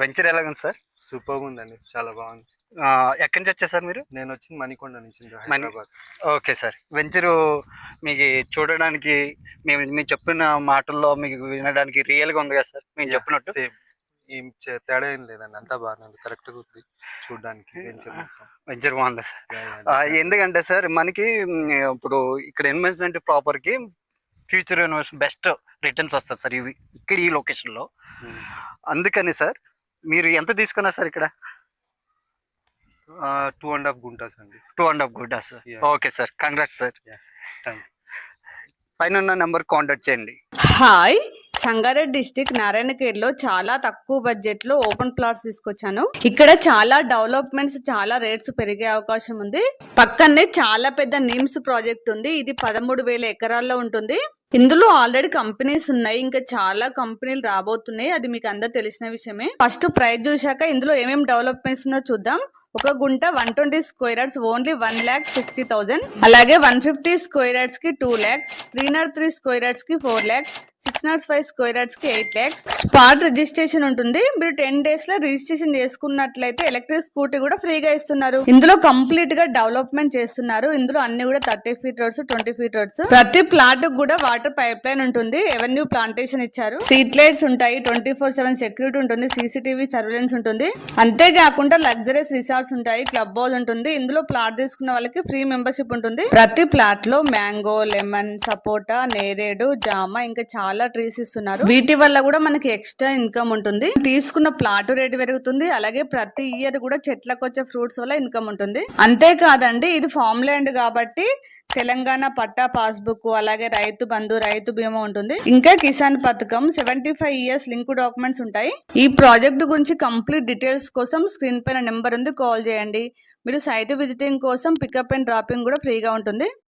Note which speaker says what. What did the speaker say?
Speaker 1: Venture ఎలాగుంది sir?
Speaker 2: సూపర్‌గా ఉందండి. చాలా బాగుంది.
Speaker 1: ఎక్కడి నుంచి వచ్చారు సార్ మీరు?
Speaker 2: నేను వచ్చింది మణికొండ నుంచి హైదరాబాద్.
Speaker 1: Okay sir. వెంచరు మీకు చూడడానికి మీరు చెప్పిన మాటల్లో మీకు వినడానికి రియల్‌గా ఉంది కదా సార్ మీరు చెప్పినట్టు?
Speaker 2: సేమ్. ఏం తేడా ఏం లేదండి. అంతా బాగానే ఉంది. కరెక్ట్‌గా ఉంది చూడడానికి వెంచర్ మొత్తం.
Speaker 1: వెంచర్ బాగుందా సార్?
Speaker 2: యాహ్!
Speaker 1: ఎందుకంటే సార్ మనకి ఇప్పుడు ఇక్కడ ఇన్వెస్ట్మెంట్ ప్రాపర్‌కి ఫ్యూచర్ ఇన్వెస్ట్ బెస్ట్ రిటర్న్స్ వస్తది సార్ ఇవి ఇక్కడ ఈ లొకేషన్‌లో. అందుకని సార్ మీరు ఎంత తీసుకున్నారు సార్ ఇక్కడ?
Speaker 2: 2.5 గుంటాస్ అండి.
Speaker 1: 2.5 guntas. Okay sir. Congrats sir.
Speaker 2: Thanks.
Speaker 1: పైన ఉన్న నెంబర్ కాంటాక్ట్ చేయండి.
Speaker 3: హాయ్, సంగారెడ్డి డిస్టిక్ నారాయణఖేడ్లో చాలా తక్కువ బడ్జెట్ లో ఓపెన్ ప్లాట్స్ తీసుకొచ్చాను. ఇక్కడ చాలా డెవలప్మెంట్స్, చాలా రేట్స్ పెరిగే అవకాశం ఉంది. పక్కనే చాలా పెద్ద నిమ్స్ ప్రాజెక్ట్ ఉంది. ఇది 13,000 ఎకరాల్లో ఉంటుంది. ఇందులో ఆల్రెడీ కంపెనీస్ ఉన్నాయి, ఇంకా చాలా కంపెనీలు రాబోతున్నాయి. అది మీకు అందరు తెలిసిన విషయమే. ఫస్ట్ ప్రైస్ చూశాక ఇందులో ఏమేమి డెవలప్మెంట్స్ ఉన్నాయో చూద్దాం. ఒక గుంట 120 స్క్వేర్ యార్డ్స్ ఓన్లీ 1,60,000. అలాగే 150 స్క్వేర్ యార్డ్స్ కి 2 lakhs, 303 స్క్వేర్ యార్డ్స్ కి 4 lakhs, 605 స్క్వేర్ యార్డ్స్ కి 8 lakhs. స్పాట్ రిజిస్ట్రేషన్ ఉంటుంది. మీరు 10 days లో రిజిస్ట్రేషన్ చేసుకున్నట్లయితే ఎలక్ట్రిక్ స్కూటీ కూడా ఫ్రీగా ఇస్తున్నారు. ఇందులో కంప్లీట్ గా డెవలప్మెంట్ చేస్తున్నారు. ఇందులో అన్ని కూడా 30 feet రోడ్స్, 20 feet రోడ్స్. ప్రతి ప్లాట్ కూడా వాటర్ పైప్ లైన్ ఉంటుంది. ఎవెన్యూ ప్లాంటేషన్ ఇచ్చారు. స్ట్రీట్ లైట్స్ ఉంటాయి. 24/7 సెక్యూరిటీ ఉంటుంది. CCTV సర్వేలెన్స్ ఉంటుంది. అంతేకాకుండా లగ్జరీస్ రిసార్ట్స్ ఉంటాయి. క్లబ్ హౌస్ ఉంటుంది. ఇందులో ప్లాట్ తీసుకున్న వాళ్ళకి ఫ్రీ మెంబర్షిప్ ఉంటుంది. ప్రతి ప్లాట్ లో మ్యాంగో, లెమన్, సపోటా, నేరేడు, జామ ఇంకా చాలా ట్రీస్ ఇస్తున్నారు. వీటి వల్ల కూడా మనకి ఎక్స్ట్రా ఇన్కమ్ ఉంటుంది. తీసుకున్న ప్లాట్ రేట్ పెరుగుతుంది. అలాగే ప్రతి ఇయర్ కూడా చెట్లకు వచ్చే ఫ్రూట్స్ వల్ల ఇన్కమ్ ఉంటుంది. అంతేకాదండి, ఇది ఫామ్ ల్యాండ్ కాబట్టి తెలంగాణ పట్టా పాస్బుక్, అలాగే రైతు బంధు, రైతు బీమా ఉంటుంది. ఇంకా కిసాన్ పథకం, 75 years లింక్ డాక్యుమెంట్స్ ఉంటాయి. ఈ ప్రాజెక్ట్ గురించి కంప్లీట్ డీటెయిల్స్ కోసం స్క్రీన్ పైన నెంబర్ ఉంది, కాల్ చేయండి. మీరు సైట్ విజిటింగ్ కోసం పికప్ అండ్ డ్రాపింగ్ కూడా ఫ్రీగా ఉంటుంది.